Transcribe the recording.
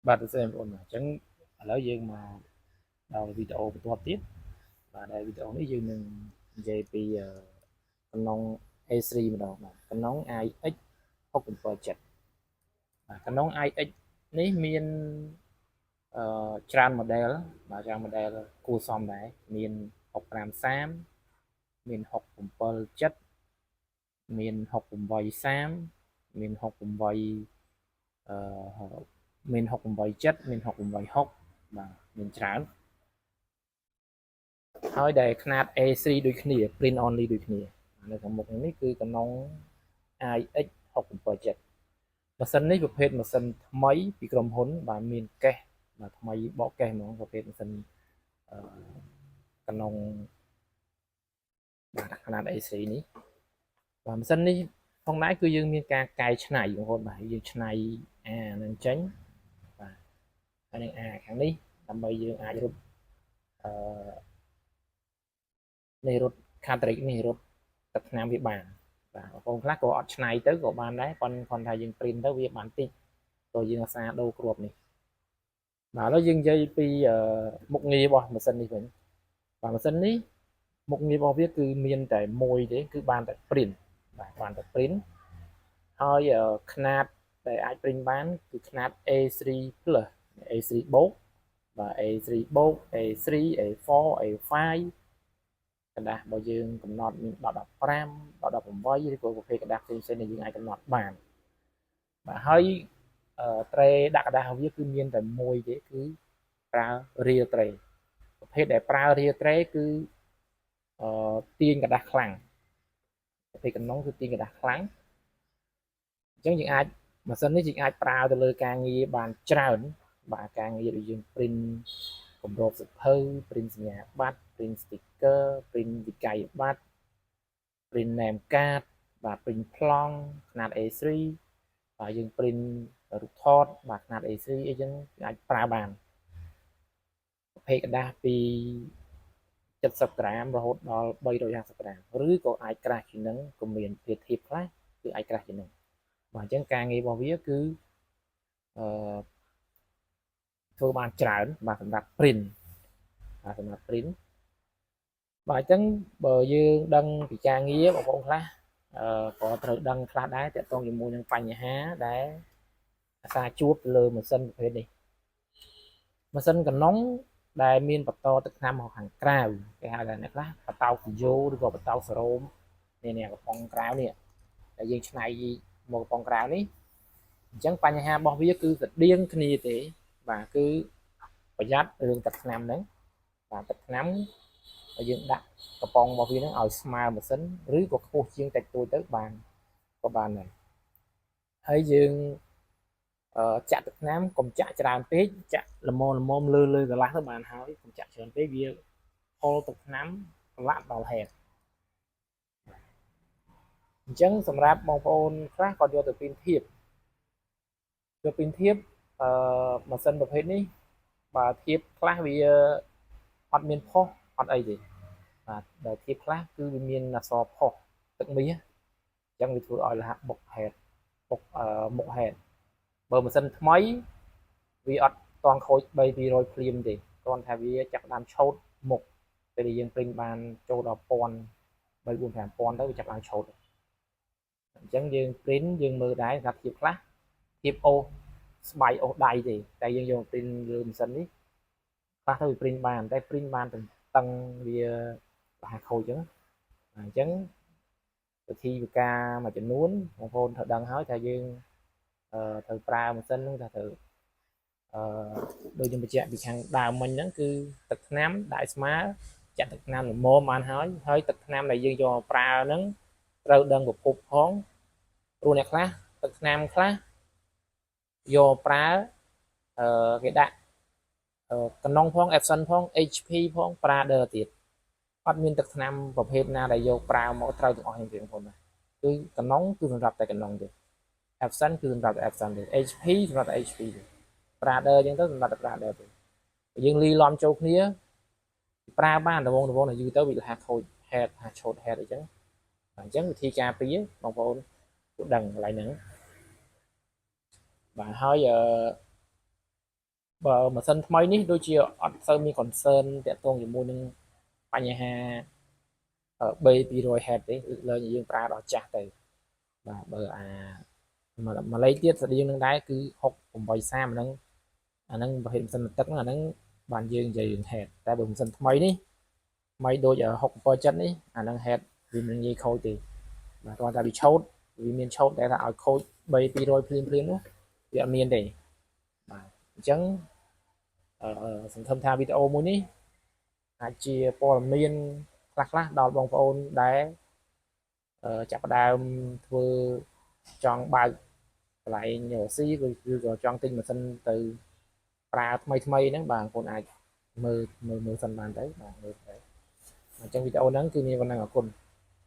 បាទសួស្តីបងប្អូនអញ្ចឹងឥឡូវយើងមកដល់វីដេអូបន្ទាប់ទៀតបាទដែលវីដេអូនេះយើងនឹងនិយាយពីកណ្ដុង A3 ម្ដងបាទកណ្ដុង IX 677បាទកណ្ដុង IX នេះមានច្រើន model បាទច្រើន model គួរសមដែរមាន6530មាន677មាន6830មាន68មាន687មាន686បាទមានច្រើនហើយដែលຂະຫນາດ A3 ដូចគ្នា print only ដូចគ្នានៅខាងមុខនេះគឺកណ្ដុង IX 677ម៉ាស៊ីននេះប្រភេទម៉ាស៊ីនថ្មីពីក្រុមហ៊ុនបាទមានកេសបាទថ្មីបកកេសហ្មងប្រភេទម៉ាស៊ីនកណ្ដុងបាទຂະຫນາດ A3 នេះបាទម៉ាស៊ីននេះផងដែរគឺយើងមានការកែច្នៃបងប្អូនបាទយើងច្នៃអានឹងចេញបាទហើយនឹងអាខាងនេះដើម្បីយើងអាចរត់នេះរត់ cartridge នេះរត់ទឹកថ្នាំវាបានបាទបងប្អូនខ្លះក៏អត់ច្នៃទៅក៏បានដែរប៉ុន្តែគាត់ថាយើង print ទៅវាបានតិចព្រោះយើងអាសាដូរគ្រាប់នេះបាទឥឡូវយើងនិយាយពីមុខងាររបស់ម៉ាស៊ីននេះវិញបាទម៉ាស៊ីននេះមុខងាររបស់វាគឺមានតែមួយទេគឺបានតែ print បាទបានតែ print ហើយຂະຫນາດដែលអាច print បានគឺຂະຫນາດ A3 plus A3 បូកបាទ A3 បូក A3 A4 A5 กระดาษរបស់យើងកំណត់មាន1015 1018ឬក៏ប្រភេទกระดาษផ្សេងៗដែលយើងអាចកំណត់បានបាទហើយត្រេដាក់กระดาษរបស់វាគឺមានតែមួយទេគឺប្រើរៀលត្រេប្រភេទដែលប្រើរៀលត្រេគឺទាញกระดาษខ្លាំងប្រភេទកណ្ដុងគឺទាញกระดาษខ្លាំងអញ្ចឹងយើងអាចម៉ាស៊ីននេះយើងអាចប្រើទៅលើការងារបានច្រើនបាទការងារដែលយើង print គម្របសៀវភៅ print សញ្ញាបត្រ print sticker print វិក័យប័ត្រ print name card បាទ print ប្លង់ຂະຫນាត A3 បាទយើង print រូបថតបាទຂະຫນាត A3 អីចឹងអាចប្រើបានប្រភេទกระดาษពី70ក្រាមរហូតដល់350ក្រាមឬក៏អាចក្រាស់ជាងនឹងក៏មានភាពធៀបខ្លះគឺអាចក្រាស់ជាងនឹងបាទអញ្ចឹងការងាររបស់វាគឺធ្វើបានច្រើនបាទសម្រាប់ print បាទសម្រាប់ print បាទអញ្ចឹងបើយើងដឹងពីការងារបងប្អូនខ្លះក៏ត្រូវដឹងខ្លះដែរទាក់ទងជាមួយនឹងបញ្ហាដែលអាសាជួបលើម៉ាស៊ីនប្រភេទនេះម៉ាស៊ីនកណ្ដុងដែលមានបន្តទឹកថ្នាំមកខាងក្រៅគេហៅថាអ្នកខ្លះបតោគីយ៉ូឬក៏បតោសរ៉ូមនេះកំប៉ុងក្រៅនេះដែលយើងច្នៃមកកំប៉ុងក្រៅនេះអញ្ចឹងបញ្ហារបស់វាគឺស្តៀងគ្នាទេបាទគឺប្រយ័ត្នរឿងទឹកថ្នាំហ្នឹងបាទទឹកថ្នាំយើងដាក់កំប៉ុងរបស់វាហ្នឹងឲ្យស្មើម៉ាស៊ីនឬក៏ខ្ពស់ជាងតិចតួចទៅបានក៏បានដែរហើយយើងចាក់ទឹកថ្នាំកុំចាក់ច្រើនពេកចាក់ល្មមលើកន្លះទៅបានហើយកុំចាក់ច្រើនពេកវាហុលទឹកថ្នាំប្រឡាក់ដល់ហេតុអញ្ចឹងសម្រាប់បងប្អូនខ្លះគាត់យកទៅពីនធៀបម៉ាស៊ីនប្រភេទនេះបើធៀបខ្លះវាអត់មានផុសអត់អីទេបាទដែលធៀបខ្លះគឺវាមានអក្សរផុសទឹកមាសអញ្ចឹងវាធ្វើឲ្យរហ័សបុកហេតុបុកមុខហេតុបើម៉ាស៊ីនថ្មីវាអត់តង់ខូច3-200ភ្លាមទេគ្រាន់តែវាចាប់ដើមឆោតមុខពេលដែលយើងព្រីងបានចូលដល់1000 3-4-5000ទៅវាចាប់ដើមឆោតអញ្ចឹងយើងព្រីនយើងមើលដែរថាធៀបខ្លះធៀបអូសស្បៃអូសដៃទេតែយើងយកព្រីនលើម៉ាស៊ីននេះខ្លះទៅវាព្រីនបានតែព្រីនបានតឹងវាប្រហែលខូចអញ្ចឹងវិធីការមួយចំនួនបងប្អូនត្រូវដឹងហើយថាយើងត្រូវប្រើម៉ាស៊ីនហ្នឹងថាត្រូវដូចខ្ញុំបញ្ជាក់ពីខាងដើមមិញហ្នឹងគឺទឹកថ្នាំដាក់ស្មើចាក់ទឹកថ្នាំល្មមបានហើយទឹកថ្នាំដែលយើងយកប្រើហ្នឹងត្រូវដឹងប្រភពផងព្រោះអ្នកខ្លះទឹកថ្នាំខ្លះយកប្រើគេដាក់កណ្ដុងផង Epson ផង HP ផងប្រើដើរទៀតអត់មានទឹកថ្នាំប្រភេទណាដែលយកប្រើមកត្រូវទាំងអស់ហ្នឹងទេបងប្អូនណាគឺកណ្ដុងគឺសម្រាប់តែកណ្ដុងទេ Epson គឺសម្រាប់តែ Epson ទេ HP សម្រាប់តែ HP ទេប្រើដើរអញ្ចឹងទៅសម្រាប់តែប្រើដើរទេយើងលីឡំចូលគ្នាប្រើបានដងតែយូរទៅវាហាខូច head ហាឆូត head អីចឹងអញ្ចឹងវិធីការពារបងប្អូនគួរដឹងកន្លែងហ្នឹងបាទហើយ បើម៉ាស៊ីនថ្មីនេះដូចជាអត់សូវមាន concern តាក់ទងជាមួយនឹងបញ្ហាB200 Hz ទេលើយើងប្រើដល់ចាស់ទៅបាទបើម្លេះទៀតស្តៀងនឹងដែរគឺ6830ហ្នឹងអាហ្នឹងប្រភេទម៉ាស៊ីនទឹកហ្នឹងអាហ្នឹងបានយើងនិយាយរឿង Hz តែបើម៉ាស៊ីនថ្មីនេះថ្មីដូច67នេះអាហ្នឹង Hz វាមិនងាយខូចទេបាទគ្រាន់តែវាឆូតវាមានឆូតតែថាឲ្យខូចB200 ភ្លាមនោះវាអត់មានទេបាទអញ្ចឹងសង្ឃឹមថាវីដេអូមួយនេះអាចជាព័ត៌មានខ្លះដល់បងប្អូនដែលចាប់ផ្ដើមធ្វើចង់បើកកន្លែងស៊ីឬក៏ចង់ទិញម៉ាស៊ីនទៅប្រើថ្មីហ្នឹងបាទបងប្អូនអាចមើលសិនបានទៅបាទមើលទៅអញ្ចឹងវីដេអូហ្នឹងគឺមានប៉ុណ្ណឹងអរគុណ